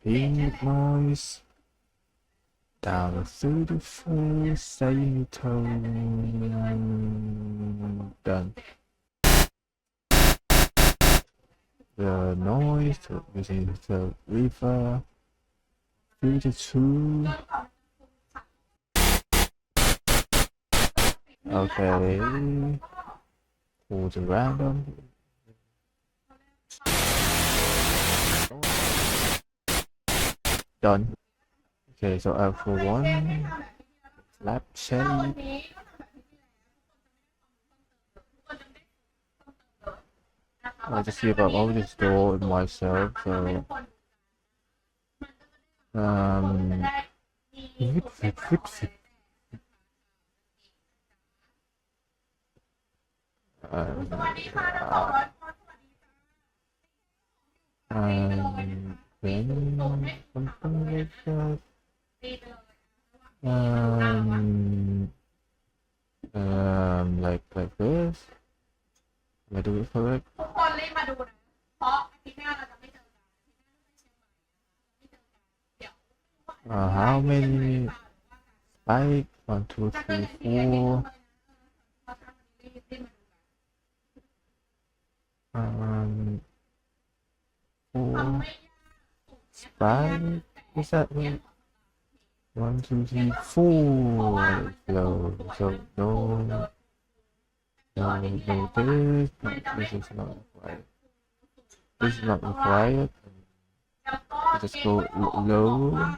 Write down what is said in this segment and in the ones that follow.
pink noise down through the first semitone. Done. The noise using the river filter two. Okay. For the random. Done. Okay, so for one lap shape. I just give up all this door myself, so fit. Then something like that. Like this. Am I doing it correct? How many spike? 1, 2, 3, 4. 4 spike. Is that right? 1, 2, 3, 4. So no, this is not required. This is not required. Just go low,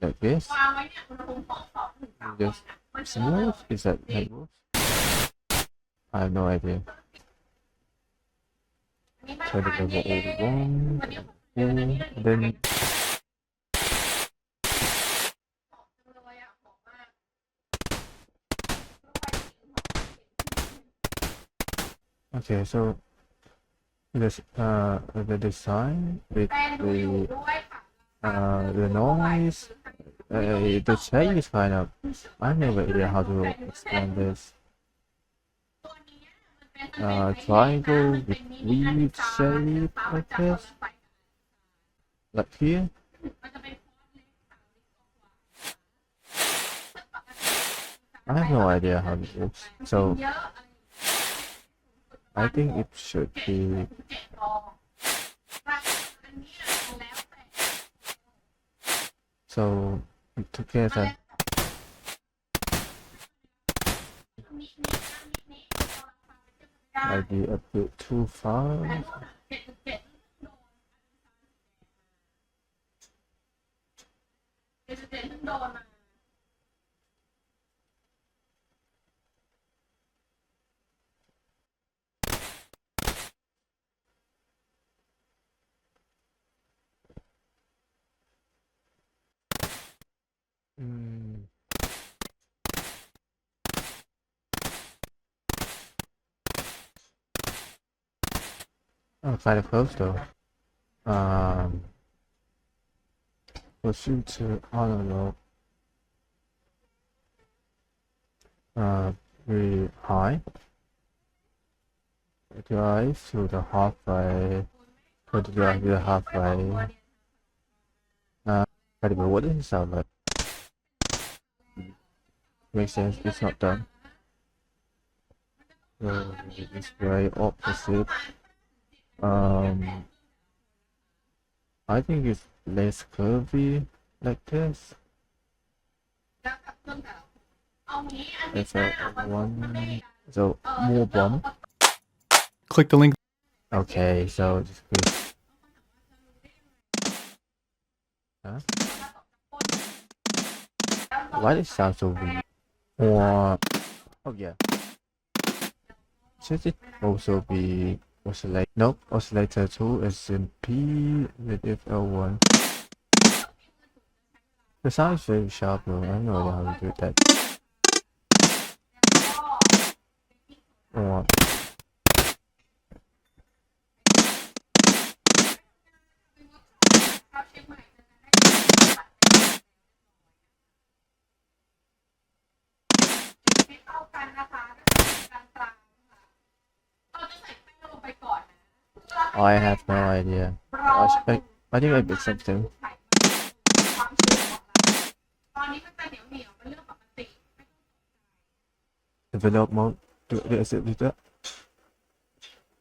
like this. Just smooth. Is that like smooth? I have no idea. So the level 1, 2, then. Okay, so this the design with the noise, the shape is kind of, I have no idea how to explain this. Triangle with weird shape like this, like here. I have no idea how it looks, so I think it should be so together. Might be a bit too far. Oh, kind of close though. Proceed to, I don't know, really high. Drive to the halfway. Go to drive to the halfway. But what does it sound like? Makes sense, it's not done. So it's very opposite. I think it's less curvy like this. That's one. So more bump. Click the link. Okay, so just click. Huh? Why does it sound so weird? Or oh yeah. Should it also be oscillate? Nope, oscillator 2 is in P with FL1. The sound is very sharp though, I have no idea how to do that. Or I have no idea. I think I did something. Develop mode. Is it that?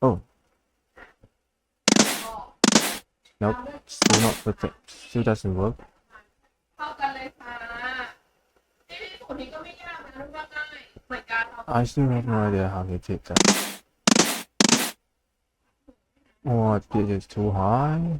Oh. Nope. Still not perfect. Still doesn't work. I still have no idea how he did that. Oh, this is too high.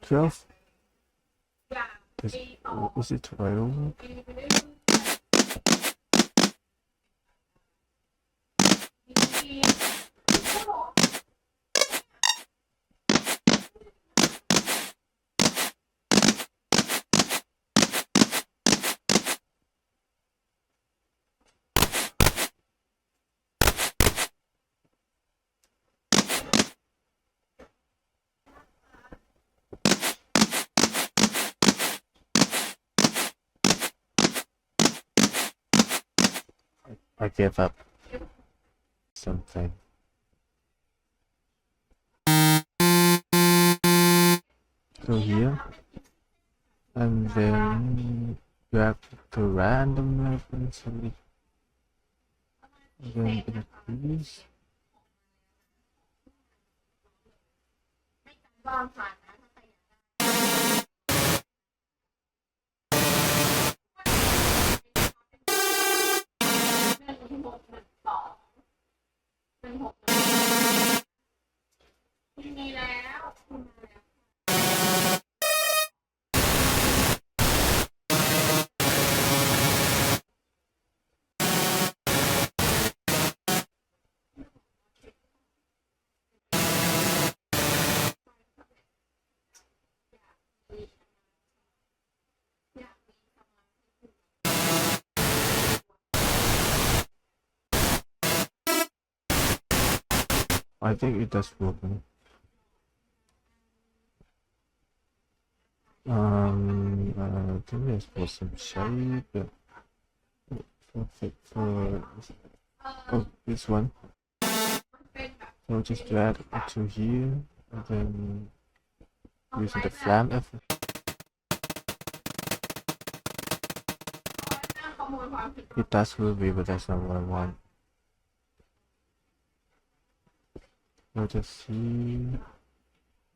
$12? Is it 12? I gave up something. Go here, and then drag to random weapons, and then increase. I think it does work. I think there's for some shape. Perfect for this one. So just drag it to here, and then using the flame effect. It does ruby, but that's not what I want. So just here,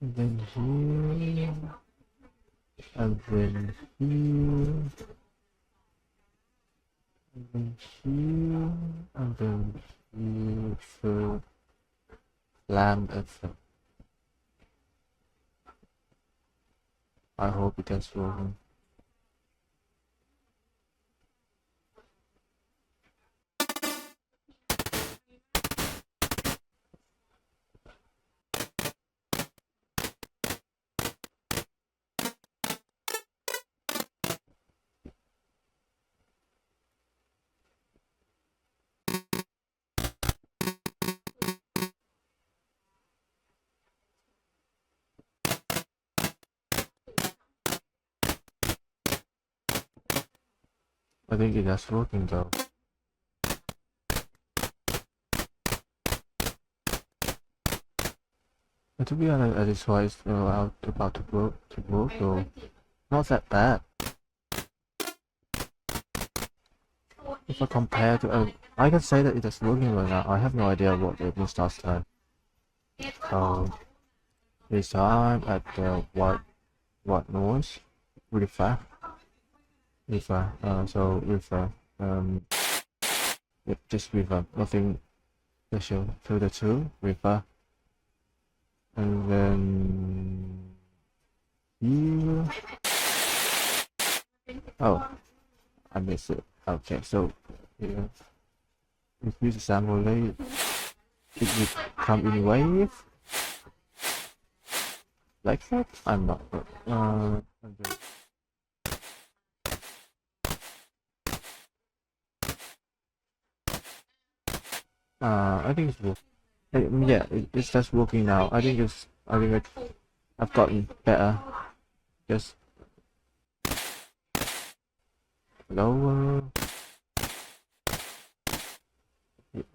and then here, and then here, and then here, and then here for flame effect. I hope it does work. I think it is working though. And to be honest, this why it's about to work though. Not that bad. If I compare to, I can say that it is working right now. I have no idea what it means last time. So this time at the what noise, really fast. So refer, yep, just refer, nothing special. Filter 2, refer, and then here, Oh, I missed it. Okay, so here, if you use a sample layer, it will come in wave like that. I'm not. Okay. I think it's yeah, it's just working now. I think I've gotten better. Just lower,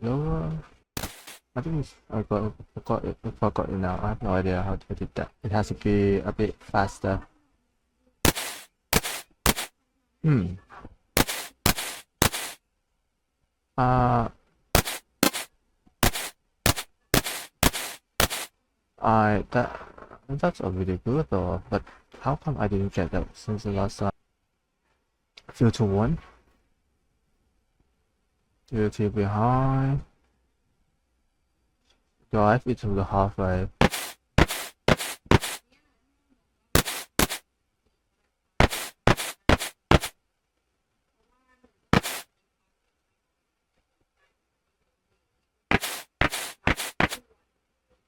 lower. I think I forgot it now. I have no idea how to do that. It has to be a bit faster. Hmm. Uh, I that's already good though. But how come I didn't get that since the last time? Filter one. Filter behind. Drive it to the halfway.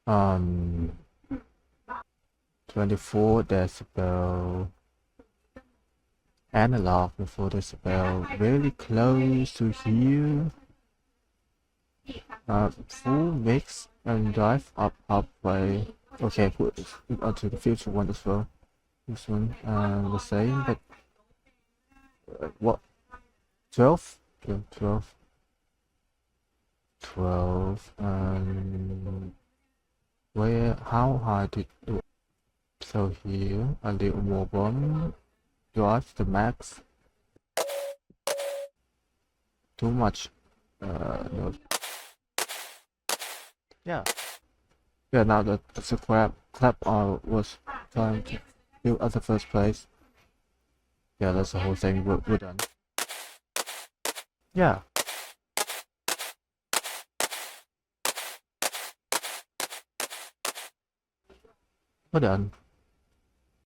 Um, 24 decibel. Analog 24 decibel. Really close to here. Full mix and drive up halfway. Okay, put it onto the future one as well. This one the same, but what? 12? 12. 12. Where? How high to do it? So here, a little more bump. Drive the max. Too much. No. Yeah. Yeah, now the clap was trying to build at the first place. Yeah, that's the whole thing. We're done. Yeah, we're done.